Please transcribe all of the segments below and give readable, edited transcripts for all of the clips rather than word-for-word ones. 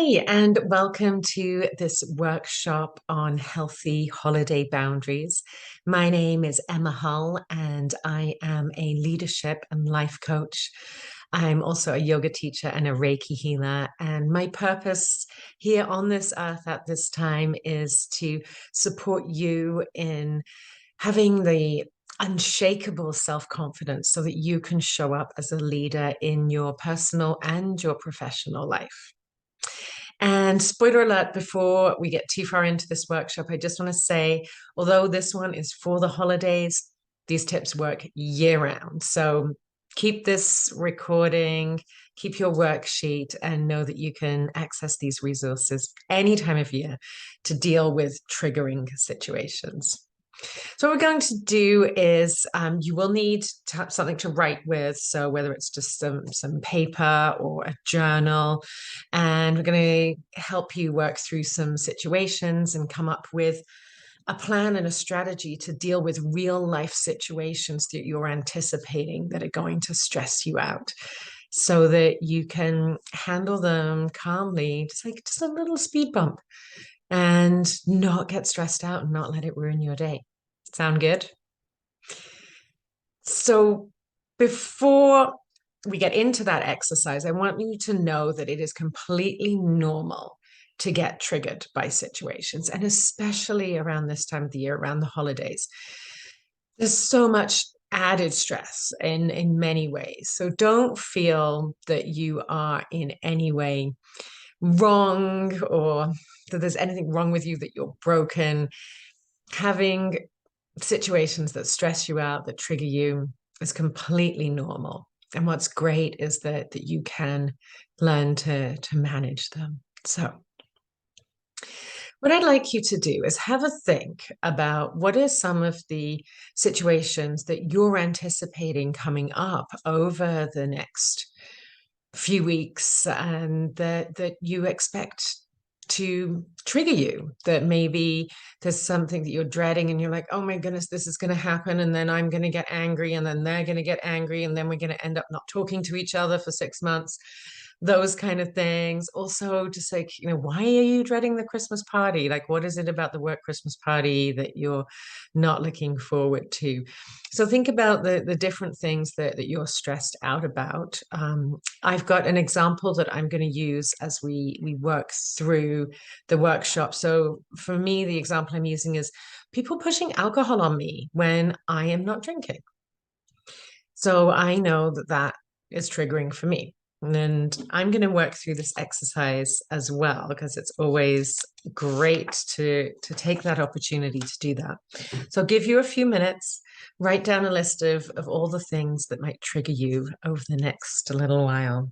Hi, and welcome to this workshop on healthy holiday boundaries. My name is Emma Hull, and I am a leadership and life coach. I'm also a yoga teacher and a Reiki healer. And my purpose here on this earth at this time is to support you in having the unshakable self-confidence so that you can show up as a leader in your personal and your professional life. And spoiler alert, before we get too far into this workshop, I just want to say, although this one is for the holidays, these tips work year round. So keep this recording, keep your worksheet, and know that you can access these resources any time of year to deal with triggering situations. So what we're going to do is you will need to have something to write with. So whether it's just some paper or a journal, and we're going to help you work through some situations and come up with a plan and a strategy to deal with real life situations that you're anticipating that are going to stress you out so that you can handle them calmly, just a little speed bump, and not get stressed out and not let it ruin your day. Sound good? So before we get into that exercise, I want you to know that it is completely normal to get triggered by situations, and especially around this time of the year, around the holidays. There's so much added stress in many ways. So don't feel that you are in any way wrong or that there's anything wrong with you, that you're broken. Having situations that stress you out, that trigger you, is completely normal. And what's great is that you can learn to manage them. So what I'd like you to do is have a think about what are some of the situations that you're anticipating coming up over the next few weeks and that you expect to trigger you, that maybe there's something that you're dreading and you're like, oh my goodness, this is going to happen, and then I'm going to get angry, and then they're going to get angry, and then we're going to end up not talking to each other for 6 months. Those kind of things. Also, just like, why are you dreading the Christmas party? Like, what is it about the work Christmas party that you're not looking forward to? So think about the different things that you're stressed out about. I've got an example that I'm going to use as we work through the workshop. So for me, the example I'm using is people pushing alcohol on me when I am not drinking. So I know that that is triggering for me. And I'm going to work through this exercise as well, because it's always great to take that opportunity to do that. So I'll give you a few minutes, write down a list of all the things that might trigger you over the next little while.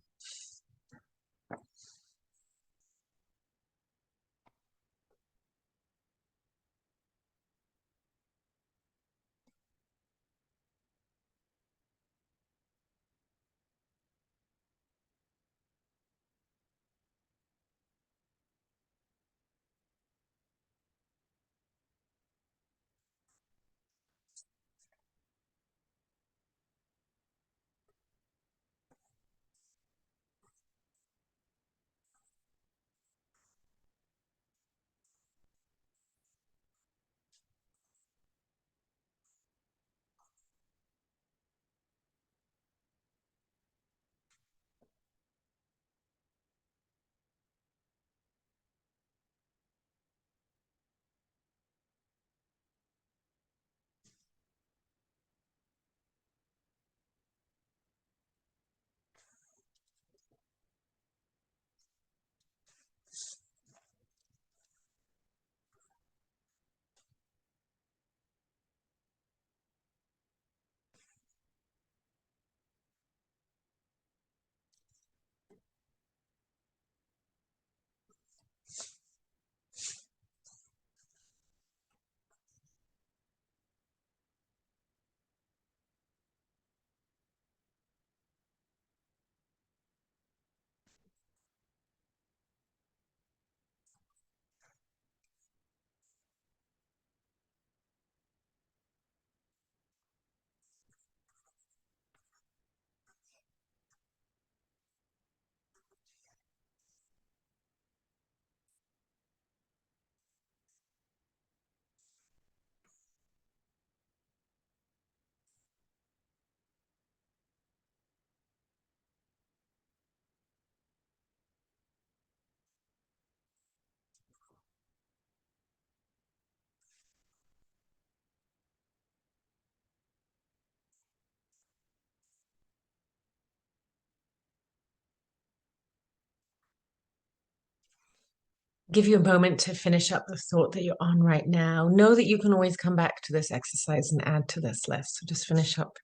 give you a moment to finish up the thought that you're on right now. Know that you can always come back to this exercise and add to this list. So just finish up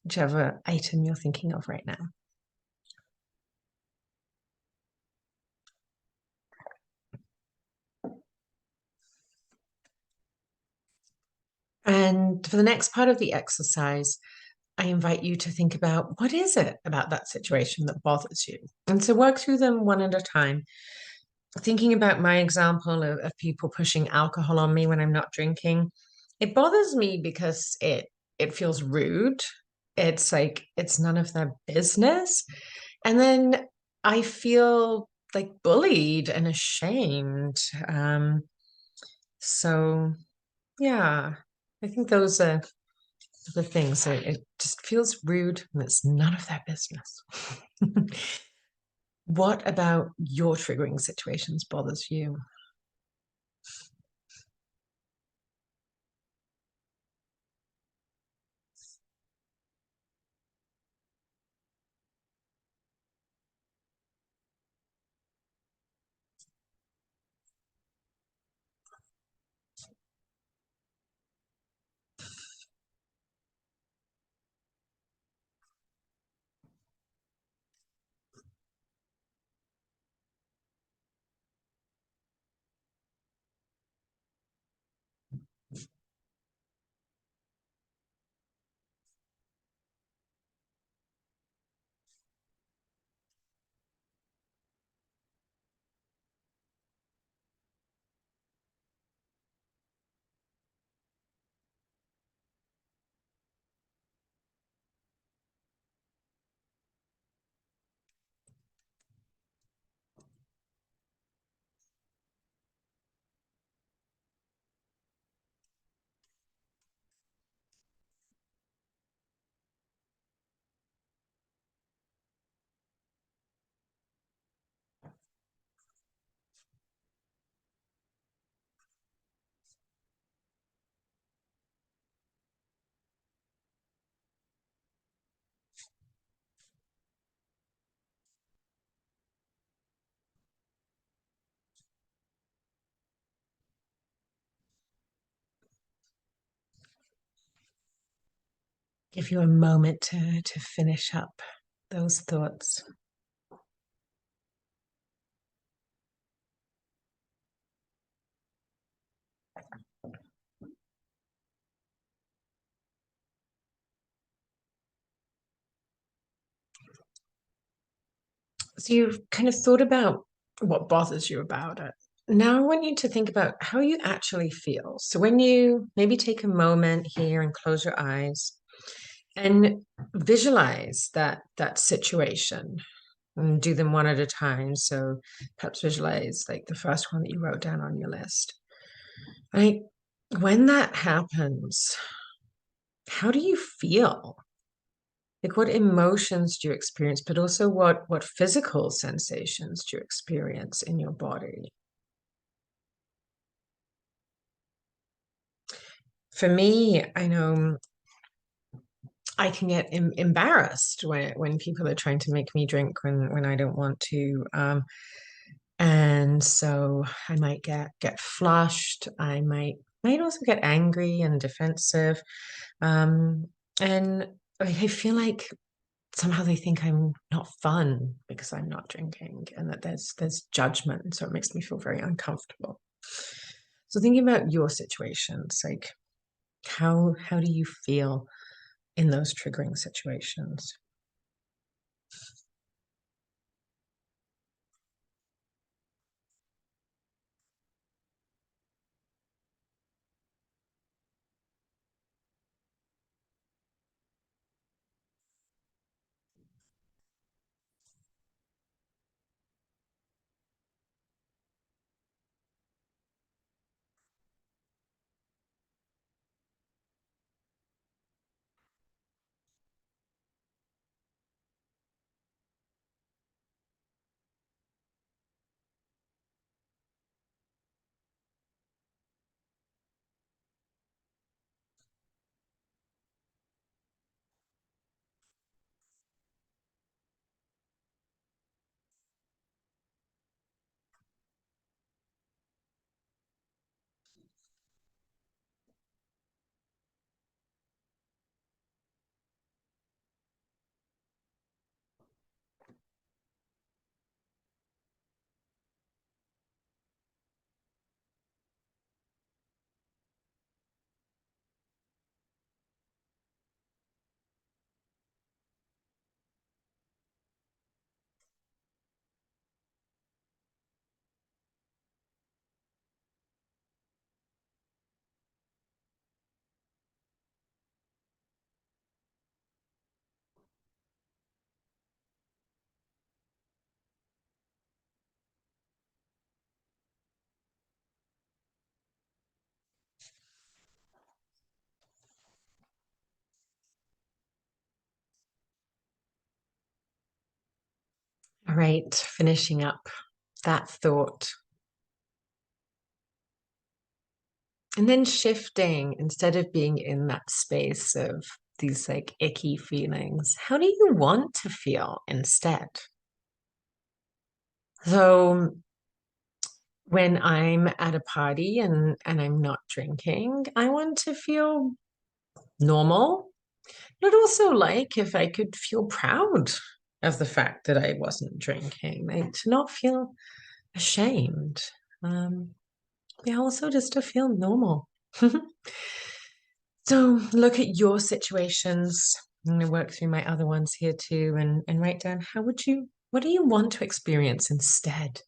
whichever item you're thinking of right now. And for the next part of the exercise, I invite you to think about what is it about that situation that bothers you? And so work through them one at a time. Thinking about my example of people pushing alcohol on me when I'm not drinking, it bothers me because it feels rude. It's like it's none of their business. And then I feel like bullied and ashamed. So yeah, I think those are the things. It just feels rude and it's none of their business. What about your triggering situations bothers you? Give you a moment to finish up those thoughts. So you've kind of thought about what bothers you about it. Now I want you to think about how you actually feel. So when you maybe take a moment here and close your eyes and visualize that situation and do them one at a time. So perhaps visualize like the first one that you wrote down on your list. Right? When that happens, how do you feel? Like what emotions do you experience, but also what physical sensations do you experience in your body? For me, I know I can get embarrassed when people are trying to make me drink when I don't want to. And so I might get flushed. I might also get angry and defensive. Um, and I feel like somehow they think I'm not fun because I'm not drinking and that there's judgment. And so it makes me feel very uncomfortable. So thinking about your situations, like how do you feel in those triggering situations? right, finishing up that thought. And then shifting, instead of being in that space of these like icky feelings, how do you want to feel instead? So when I'm at a party and I'm not drinking, I want to feel normal. But also like if I could feel proud of the fact that I wasn't drinking, like to not feel ashamed. Um, yeah, also just to feel normal. So look at your situations. I'm going to work through my other ones here too and write down what do you want to experience instead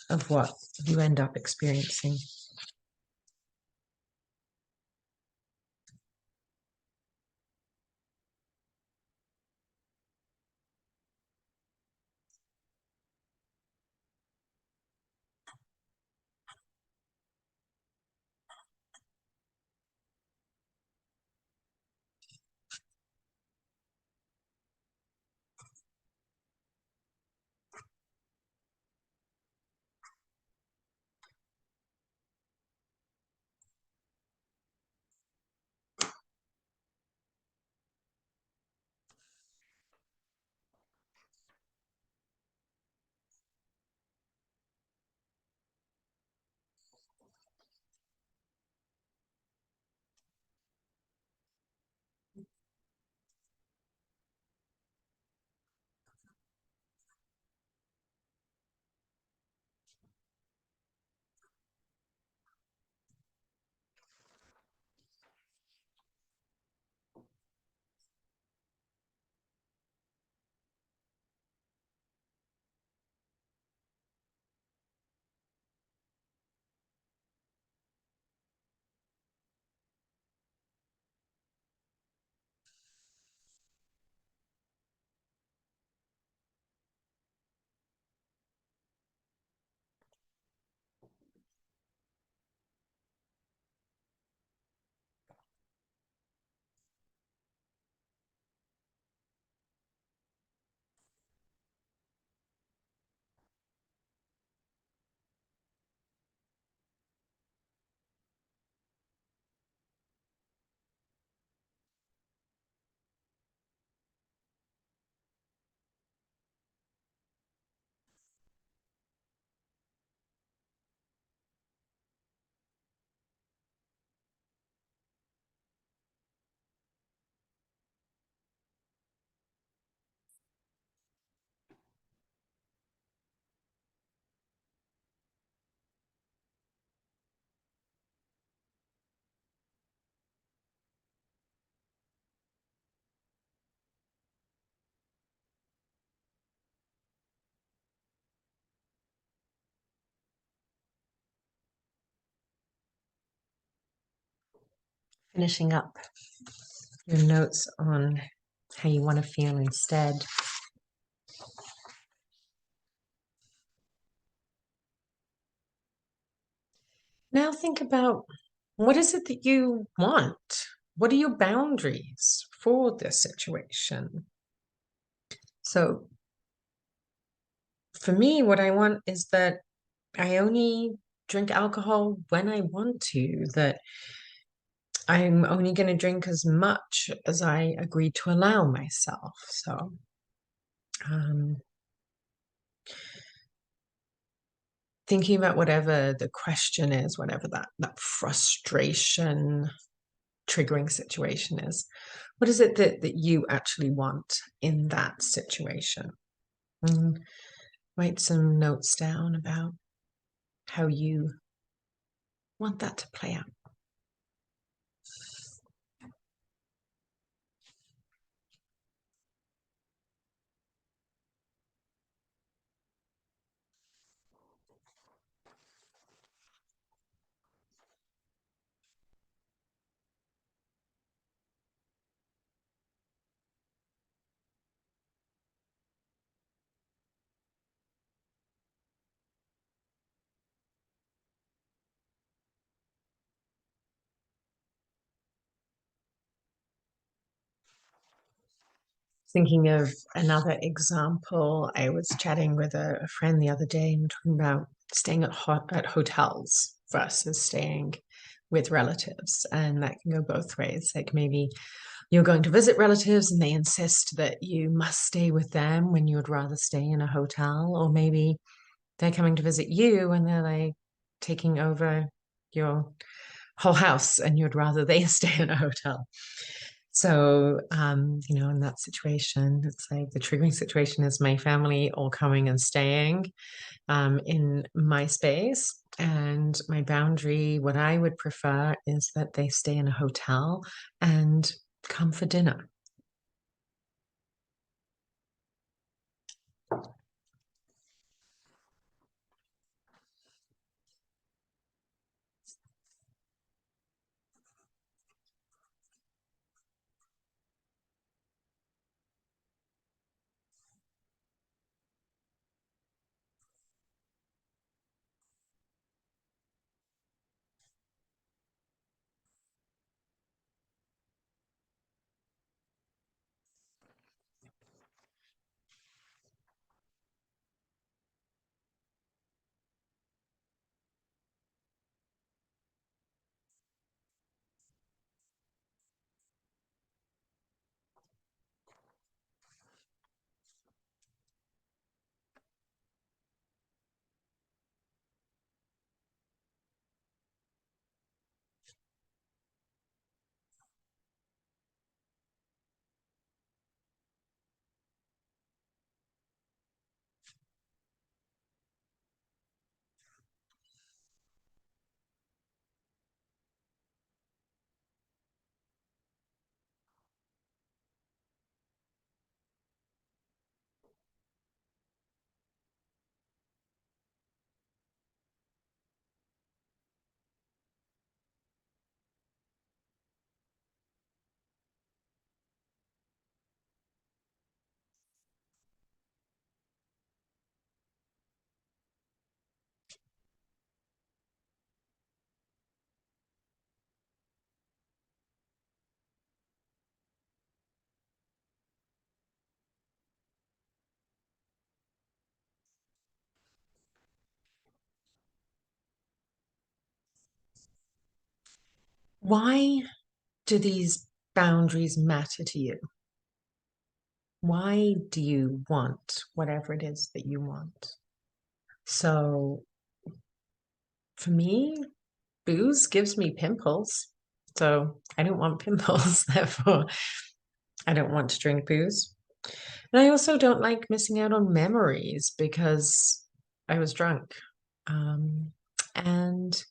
of what you end up experiencing? Finishing up your notes on how you want to feel instead. Now think about what is it that you want? What are your boundaries for this situation? So for me, what I want is that I only drink alcohol when I want to, that I'm only going to drink as much as I agree to allow myself. So, um, thinking about whatever the question is, whatever that frustration triggering situation is, what is it that you actually want in that situation? And write some notes down about how you want that to play out. thinking of another example. I was chatting with a friend the other day and we're talking about staying at hotels versus staying with relatives, and that can go both ways. Like maybe you're going to visit relatives and they insist that you must stay with them when you would rather stay in a hotel, or maybe they're coming to visit you and they're like taking over your whole house and you'd rather they stay in a hotel. So, in that situation, it's like the triggering situation is my family all coming and staying in my space. And my boundary, what I would prefer is that they stay in a hotel and come for dinner. Why do these boundaries matter to you? Why do you want whatever it is that you want? So for me, booze gives me pimples. So I don't want pimples. Therefore, I don't want to drink booze. And I also don't like missing out on memories because I was drunk. Um, and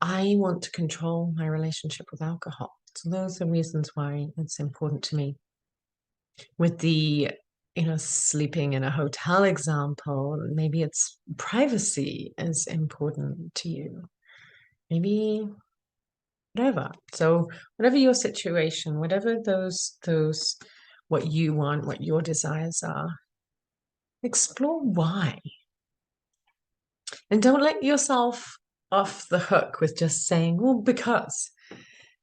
I want to control my relationship with alcohol. So those are reasons why it's important to me. With the, sleeping in a hotel example, maybe it's privacy is important to you. Maybe whatever. So whatever your situation, whatever those what you want, what your desires are, explore why. And don't let yourself off the hook with just saying, well, because.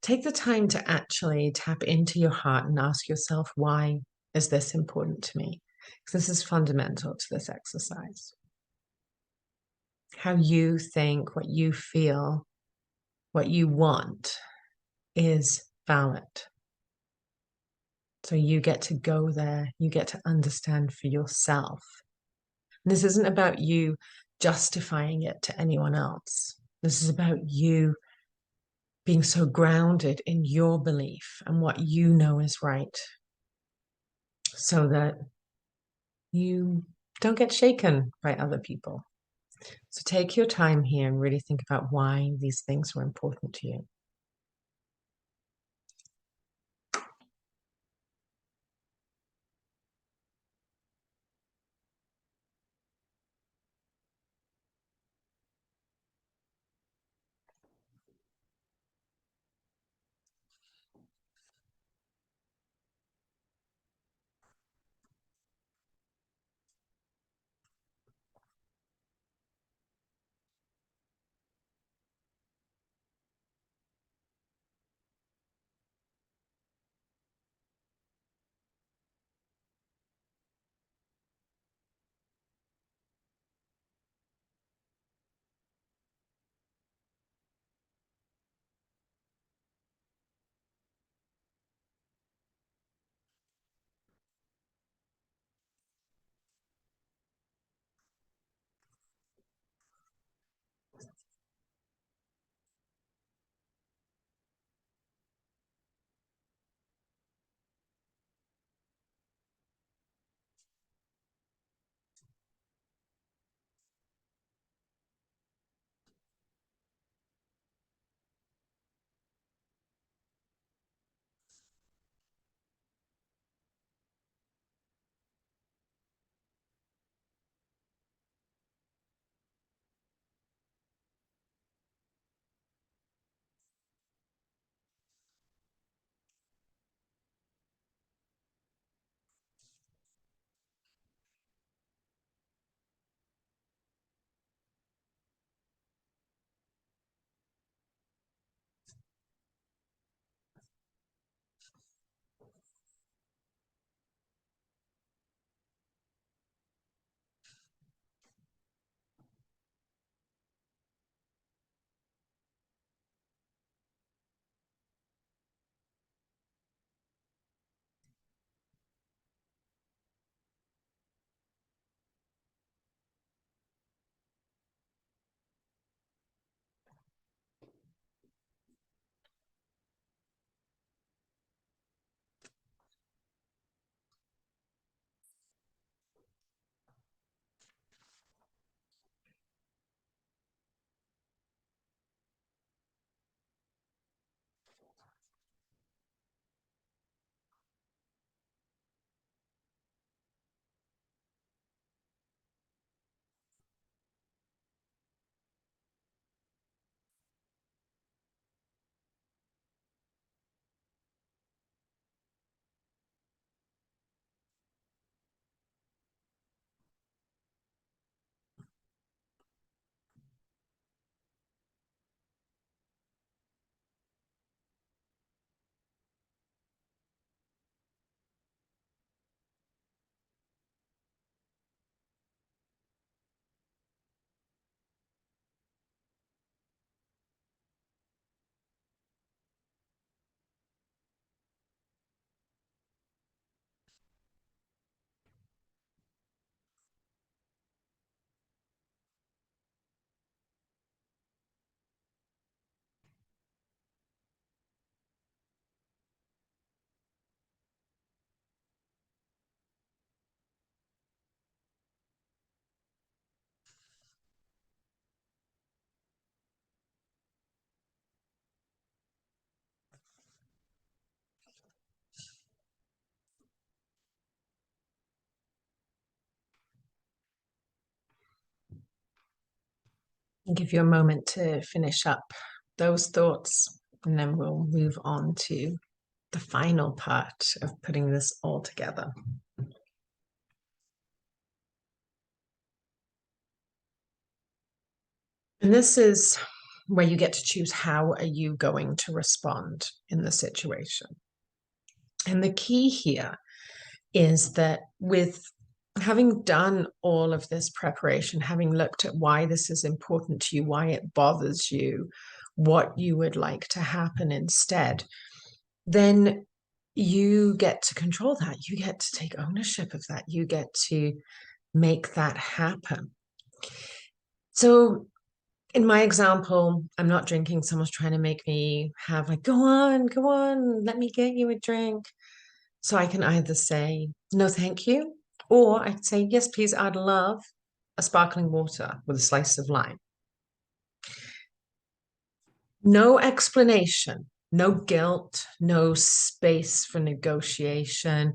Take the time to actually tap into your heart and ask yourself, why is this important to me? Because this is fundamental to this exercise. How you think, what you feel, what you want is valid. So you get to go there, you get to understand for yourself. And this isn't about you justifying it to anyone else. This is about you being so grounded in your belief and what you know is right, so that you don't get shaken by other people. So take your time here and really think about why these things are important to you. I'll give you a moment to finish up those thoughts, and then we'll move on to the final part of putting this all together. And this is where you get to choose how are you going to respond in the situation. And the key here is that with having done all of this preparation, having looked at why this is important to you, why it bothers you, what you would like to happen instead, then you get to control that. You get to take ownership of that. You get to make that happen. So in my example, I'm not drinking. Someone's trying to make me have like, go on, let me get you a drink. So I can either say, no, thank you, or I can say, yes, please, I'd love a sparkling water with a slice of lime. No explanation, no guilt, no space for negotiation,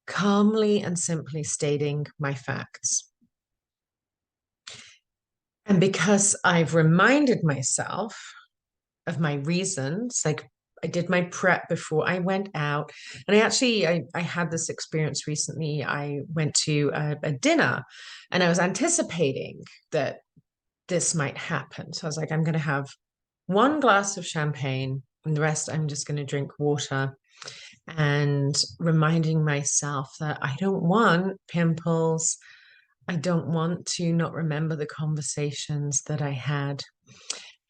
calmly and simply stating my facts. And because I've reminded myself of my reasons, like I did my prep before I went out. And I had this experience recently. I went to a dinner and I was anticipating that this might happen. So I was like, I'm going to have one glass of champagne and the rest I'm just going to drink water, and reminding myself that I don't want pimples. I don't want to not remember the conversations that I had.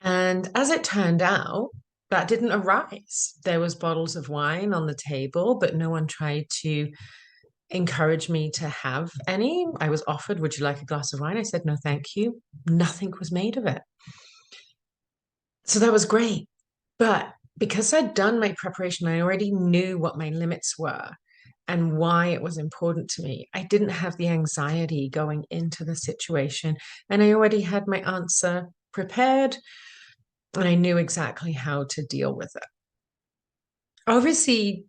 And as it turned out, that didn't arise. There was bottles of wine on the table, but no one tried to encourage me to have any. I was offered, would you like a glass of wine? I said, no, thank you. Nothing was made of it. So that was great. But because I'd done my preparation, I already knew what my limits were and why it was important to me. I didn't have the anxiety going into the situation, and I already had my answer prepared, and I knew exactly how to deal with it. Obviously,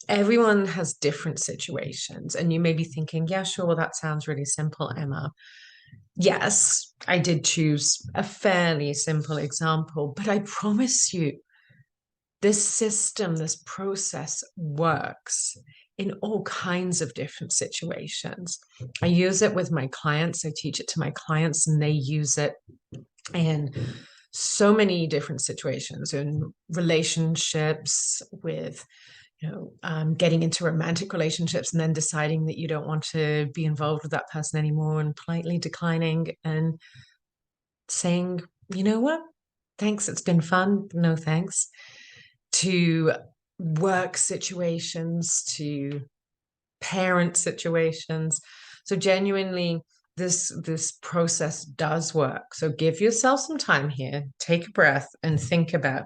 everyone has different situations, and you may be thinking, yeah, sure, well, that sounds really simple, Emma. Yes, I did choose a fairly simple example, but I promise you, this system, this process works in all kinds of different situations. I use it with my clients, I teach it to my clients, and they use it in so many different situations, in relationships, with getting into romantic relationships and then deciding that you don't want to be involved with that person anymore and politely declining and saying, you know what, thanks, it's been fun, no thanks, to work situations, to parent situations. So genuinely, this process does work. So give yourself some time here, take a breath, and think about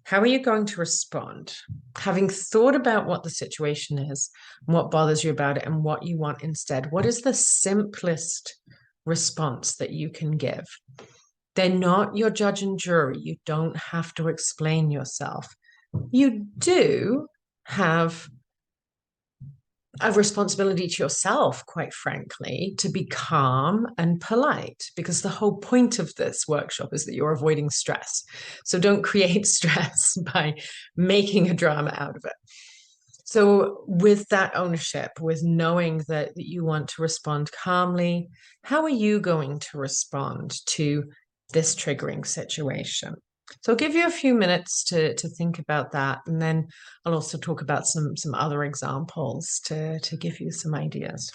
how are you going to respond? Having thought about what the situation is, what bothers you about it, and what you want instead, what is the simplest response that you can give? They're not your judge and jury. You don't have to explain yourself. You do have a responsibility to yourself, quite frankly, to be calm and polite, because the whole point of this workshop is that you're avoiding stress. So don't create stress by making a drama out of it. So, with that ownership, with knowing that you want to respond calmly, how are you going to respond to this triggering situation? So I'll give you a few minutes to think about that, and then I'll also talk about some other examples to give you some ideas.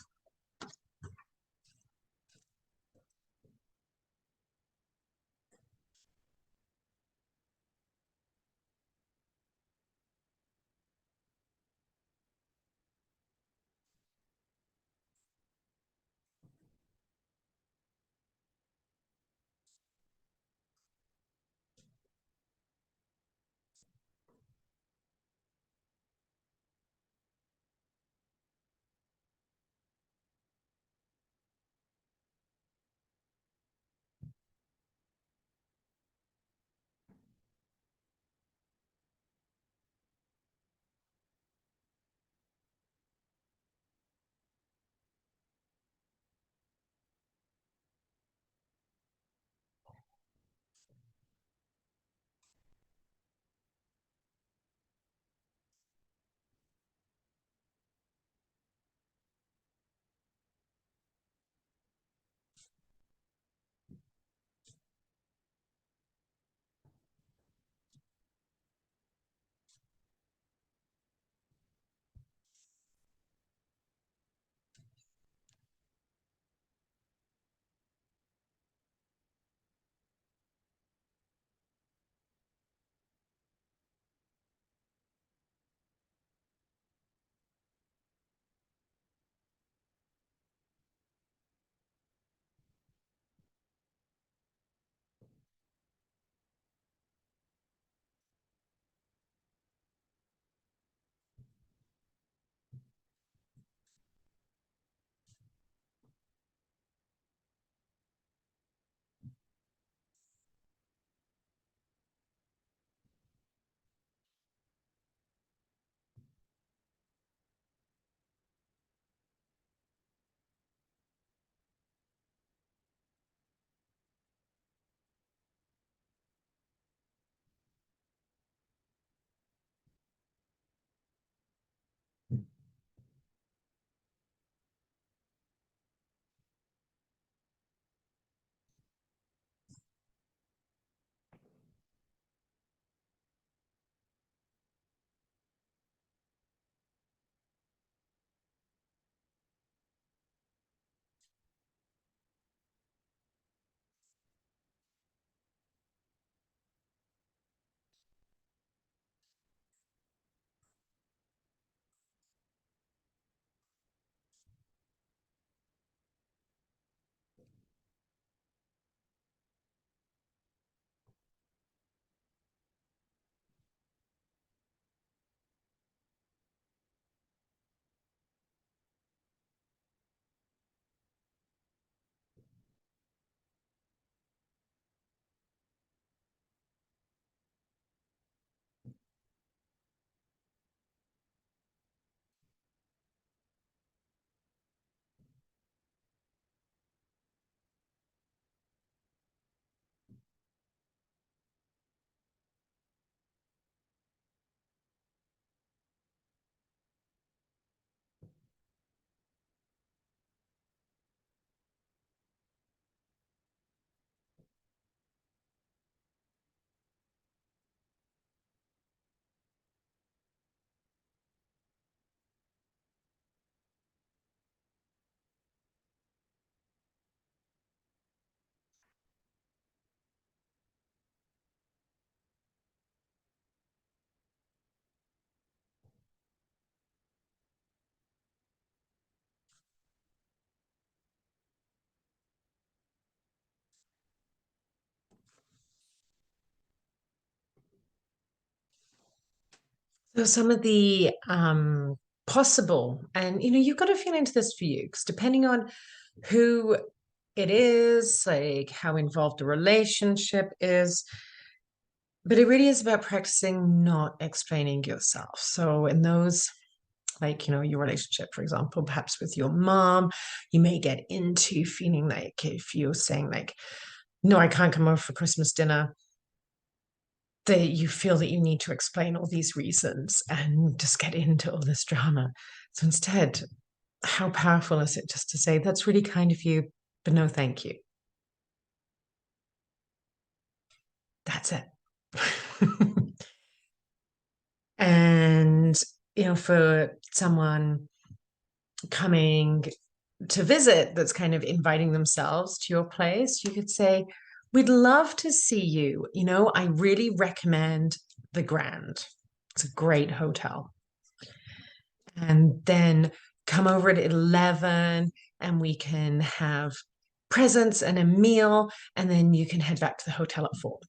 So some of the possible, and you've got to feel into this for you, because depending on who it is, like how involved the relationship is, but it really is about practicing not explaining yourself. So in those, like, your relationship, for example, perhaps with your mom, you may get into feeling like, if you're saying like, no, I can't come over for Christmas dinner, that you feel that you need to explain all these reasons and just get into all this drama. So instead, how powerful is it just to say, that's really kind of you, but no, thank you. That's it. And, for someone coming to visit that's kind of inviting themselves to your place, you could say, we'd love to see you. I really recommend the Grand. It's a great hotel. And then come over at 11 and we can have presents and a meal, and then you can head back to the hotel at 4.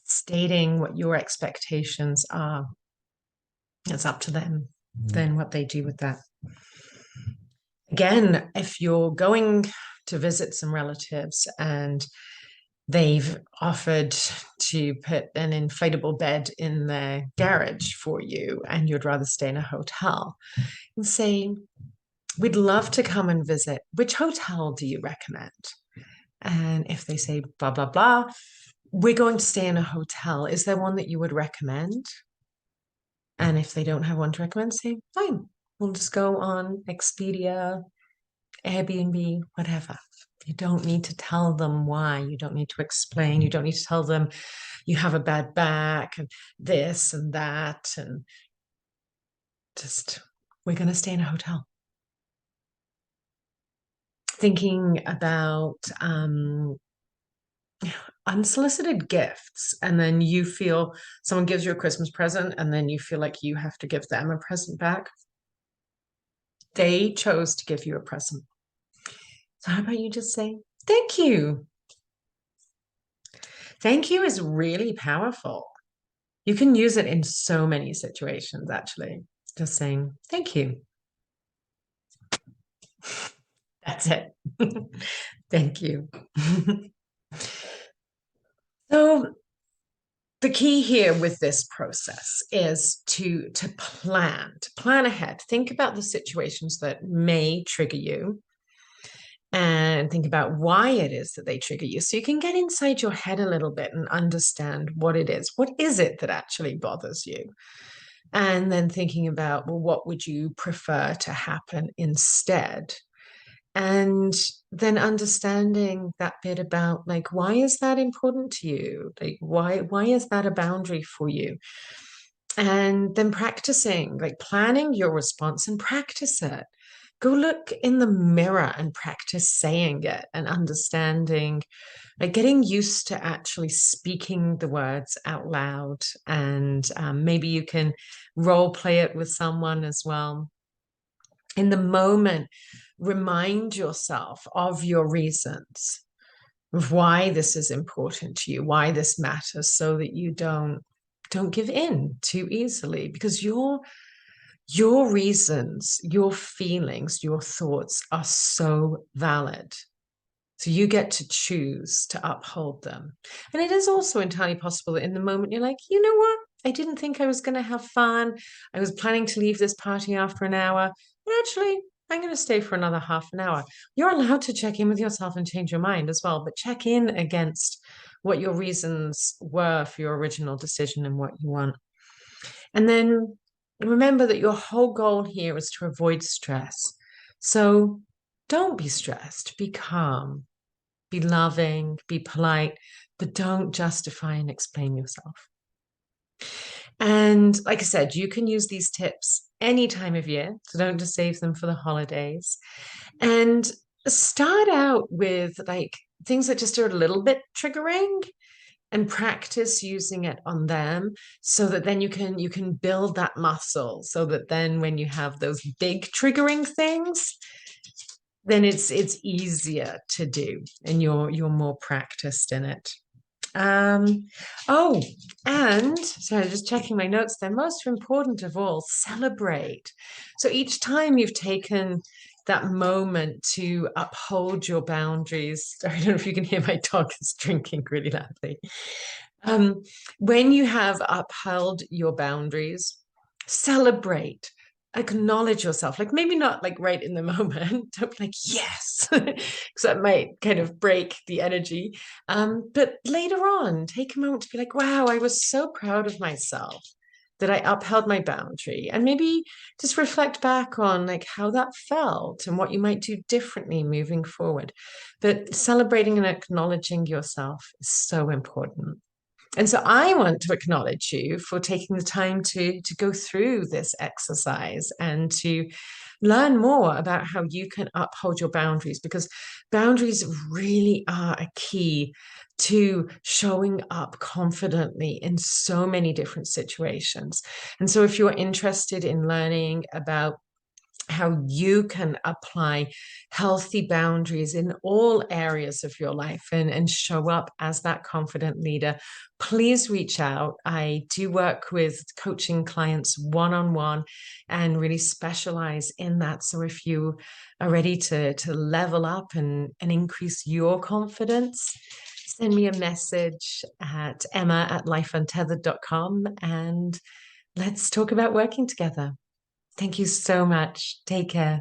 Stating what your expectations are. It's up to them, then what they do with that. Again, if you're going to visit some relatives and they've offered to put an inflatable bed in their garage for you and you'd rather stay in a hotel, and say, we'd love to come and visit. Which hotel do you recommend? And if they say blah, blah, blah, we're going to stay in a hotel. Is there one that you would recommend? And if they don't have one to recommend, say, fine, we'll just go on Expedia, Airbnb, whatever. You don't need to tell them why. You don't need to explain. You don't need to tell them you have a bad back and this and that. And just, we're going to stay in a hotel. Thinking about unsolicited gifts, and then you feel someone gives you a Christmas present and then you feel like you have to give them a present back. They chose to give you a present. So how about you just say, thank you. Thank you is really powerful. You can use it in so many situations, actually. Just saying, thank you. That's it. Thank you. So the key here with this process is to plan ahead. Think about the situations that may trigger you and think about why it is that they trigger you. So you can get inside your head a little bit and understand what it is. What is it that actually bothers you? And then thinking about, well, what would you prefer to happen instead? And then understanding that bit about, like, why is that important to you? Like, why is that a boundary for you? And then practicing, like planning your response and practice it. Go look in the mirror and practice saying it and understanding, like getting used to actually speaking the words out loud. And maybe you can role play it with someone as well. In the moment, remind yourself of your reasons of why this is important to you, why this matters, so that you don't give in too easily, because your reasons, your feelings, your thoughts are so valid. So you get to choose to uphold them. And it is also entirely possible that in the moment you're like, you know what? I didn't think I was going to have fun. I was planning to leave this party after an hour. But actually, I'm going to stay for another half an hour. You're allowed to check in with yourself and change your mind as well, but check in against what your reasons were for your original decision and what you want. And then remember that your whole goal here is to avoid stress. So don't be stressed, be calm, be loving, be polite, but don't justify and explain yourself. And like I said, you can use these tips any time of year, so don't just save them for the holidays. And start out with like things that just are a little bit triggering, and practice using it on them, so that then you can build that muscle, so that then when you have those big triggering things, then it's easier to do and you're more practiced in it. Um, oh, and so just checking my notes there. Most important of all, celebrate. So each time you've taken that moment to uphold your boundaries, I don't know if you can hear my dog is drinking really loudly. Um, when you have upheld your boundaries, celebrate, acknowledge yourself. Like maybe not like right in the moment, don't be like, yes, because that might kind of break the energy. But later on, take a moment to be like, wow, I was so proud of myself that I upheld my boundary. And maybe just reflect back on like how that felt and what you might do differently moving forward. But celebrating and acknowledging yourself is so important. And so I want to acknowledge you for taking the time to go through this exercise and to learn more about how you can uphold your boundaries, because boundaries really are a key to showing up confidently in so many different situations. And so if you're interested in learning about how you can apply healthy boundaries in all areas of your life and show up as that confident leader, please reach out. I do work with coaching clients one-on-one and really specialize in that. So if you are ready to level up and increase your confidence, send me a message at emma@lifeuntethered.com and let's talk about working together. Thank you so much. Take care.